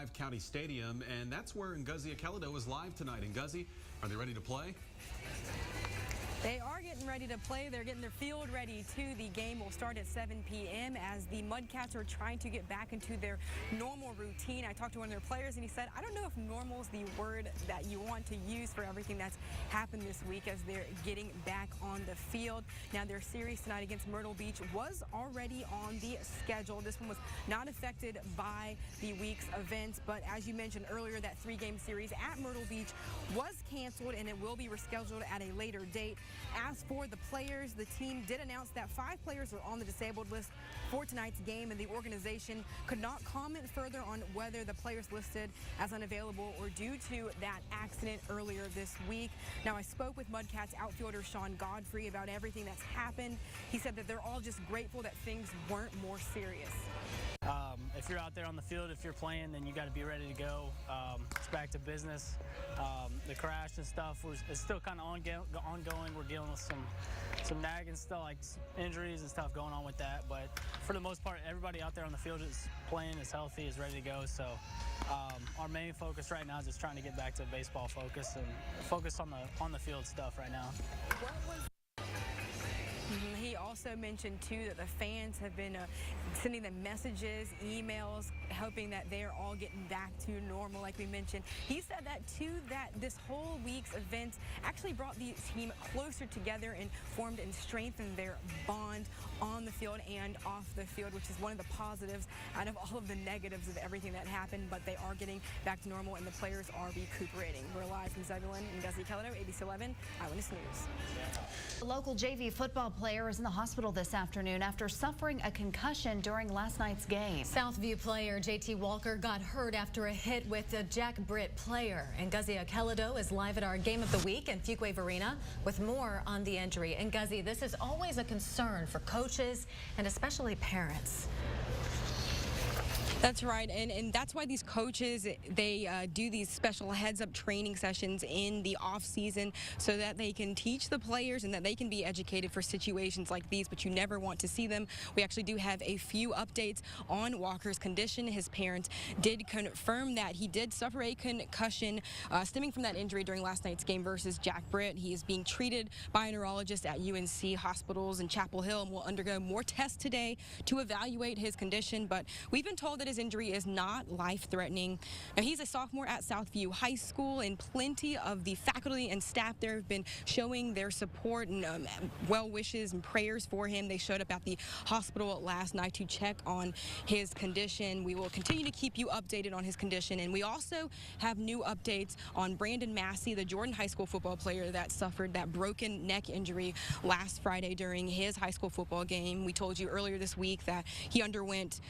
5 County Stadium, and that's where Ngozi is live tonight. Ngozi, are they ready to play? They are getting ready to play. They're getting their field ready too. The game will start at 7 p.m. as the Mudcats are trying to get back into their normal routine. I talked to one of their players and he said, I don't know if normal is the word that you want to use for everything that's happened this week as they're getting back on the field. Now their series tonight against Myrtle Beach was already on the schedule. This one was not affected by the week's events, but as you mentioned earlier, that 3-game series at Myrtle Beach was canceled and it will be rescheduled at a later date. As for the players, the team did announce that 5 players are on the disabled list for tonight's game, and the organization could not comment further on whether the players listed as unavailable or due to that accident earlier this week. Now, I spoke with Mudcats outfielder Sean Godfrey about everything that's happened. He said that they're all just grateful that things weren't more serious. If you're out there on the field, if you're playing, then you got to be ready to go. It's back to business. The crash and stuff is still kind of ongoing. We're dealing with some nagging stuff, like injuries and stuff going on with that. But for the most part, everybody out there on the field is playing, is healthy, is ready to go. So our main focus right now is just trying to get back to baseball focus and focus on the field stuff right now. He also mentioned, too, that the fans have been sending them messages, emails, hoping that they're all getting back to normal, like we mentioned. He said that, too, that this whole week's events actually brought the team closer together and formed and strengthened their bond on the field and off the field, which is one of the positives out of all of the negatives of everything that happened. But they are getting back to normal, and the players are recuperating. We're live from Zebulon and Ngozi, ABC 11 Eyewitness News. A local JV football player is in the hospital this afternoon after suffering a concussion during last night's game. Southview player JT Walker got hurt after a hit with a Jack Britt player. And Ngozi is live at our Game of the Week in Fuquay Arena with more on the injury. And Ngozi, this is always a concern for coaches and especially parents. That's right, and that's why these coaches, they do these special heads-up training sessions in the off-season so that they can teach the players and that they can be educated for situations like these, but you never want to see them. We actually do have a few updates on Walker's condition. His parents did confirm that he did suffer a concussion stemming from that injury during last night's game versus Jack Britt. He is being treated by a neurologist at UNC hospitals in Chapel Hill and will undergo more tests today to evaluate his condition, but we've been told that his injury is not life-threatening. Now, he's a sophomore at Southview High School, and plenty of the faculty and staff there have been showing their support and well wishes and prayers for him. They showed up at the hospital last night to check on his condition. We will continue to keep you updated on his condition, and we also have new updates on Brandon Massey, the Jordan High School football player that suffered that broken neck injury last Friday during his high school football game. We told you earlier this week that he underwent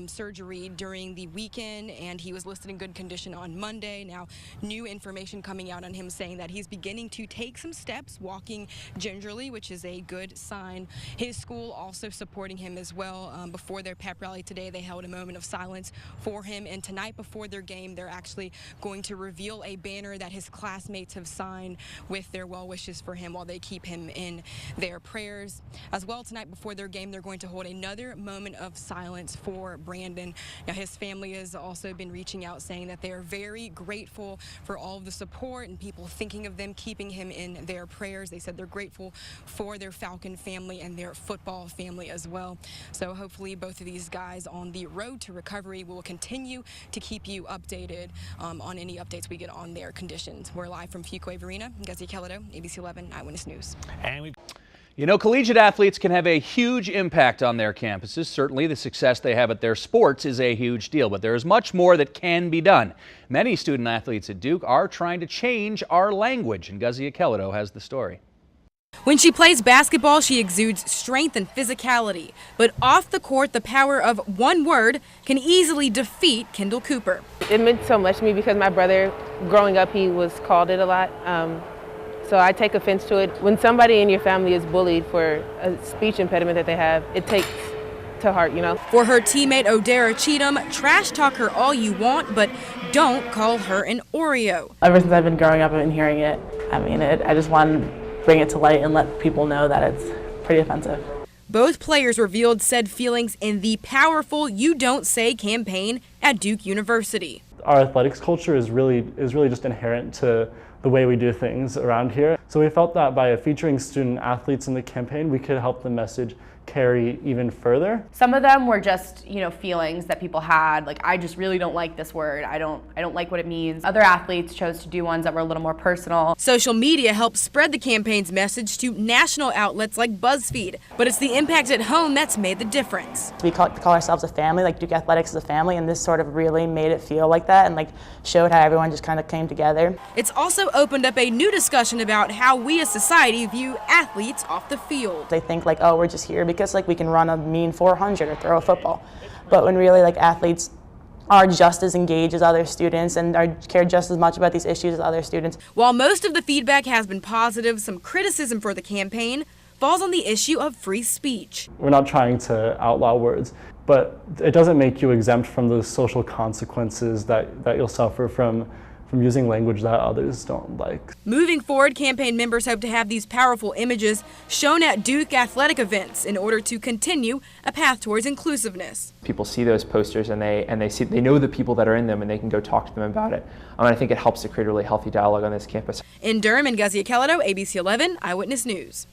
surgery during the weekend, and he was listed in good condition on Monday. Now, new information coming out on him saying that he's beginning to take some steps, walking gingerly, which is a good sign. His school also supporting him as well. Before their pep rally today, they held a moment of silence for him, and tonight before their game, they're actually going to reveal a banner that his classmates have signed with their well wishes for him while they keep him in their prayers. As well, tonight before their game, they're going to hold another moment of silence for Brandon. Now, his family has also been reaching out saying that they are very grateful for all of the support and people thinking of them, keeping him in their prayers. They said they're grateful for their Falcon family and their football family as well. So hopefully both of these guys on the road to recovery will continue to keep you updated on any updates we get on their conditions. We're live from Fuquay Arena. Ngozi, ABC 11 Eyewitness News. You know, collegiate athletes can have a huge impact on their campuses. Certainly, the success they have at their sports is a huge deal, but there is much more that can be done. Many student athletes at Duke are trying to change our language, and Ngozi has the story. When she plays basketball, she exudes strength and physicality. But off the court, the power of one word can easily defeat Kendall Cooper. It meant so much to me because my brother, growing up, he was called it a lot. So I take offense to it. When somebody in your family is bullied for a speech impediment that they have, it takes to heart, you know. For her teammate Odara Cheatham, trash talk her all you want, but don't call her an Oreo. Ever since I've been growing up and hearing it, I just want to bring it to light and let people know that it's pretty offensive. Both players revealed said feelings in the powerful You Don't Say campaign at Duke University. Our athletics culture is really just inherent to the way we do things around here. So we felt that by featuring student athletes in the campaign, we could help the message carry even further. Some of them were just, feelings that people had, like, I just really don't like this word. I don't like what it means. Other athletes chose to do ones that were a little more personal. Social media helped spread the campaign's message to national outlets like BuzzFeed, but it's the impact at home that's made the difference. We call ourselves a family, like Duke Athletics is a family, and this sort of really made it feel like that and showed how everyone just kind of came together. It's also opened up a new discussion about how we as society view athletes off the field. They think oh, we're just here because we can run a mean 400 or throw a football. But when really athletes are just as engaged as other students and care just as much about these issues as other students. While most of the feedback has been positive, some criticism for the campaign falls on the issue of free speech. We're not trying to outlaw words, but it doesn't make you exempt from the social consequences that you'll suffer from using language that others don't like. Moving forward, campaign members hope to have these powerful images shown at Duke athletic events in order to continue a path towards inclusiveness. People see those posters and they know the people that are in them and they can go talk to them about it. And I think it helps to create a really healthy dialogue on this campus. In Durham, Ngozi, ABC 11 Eyewitness News.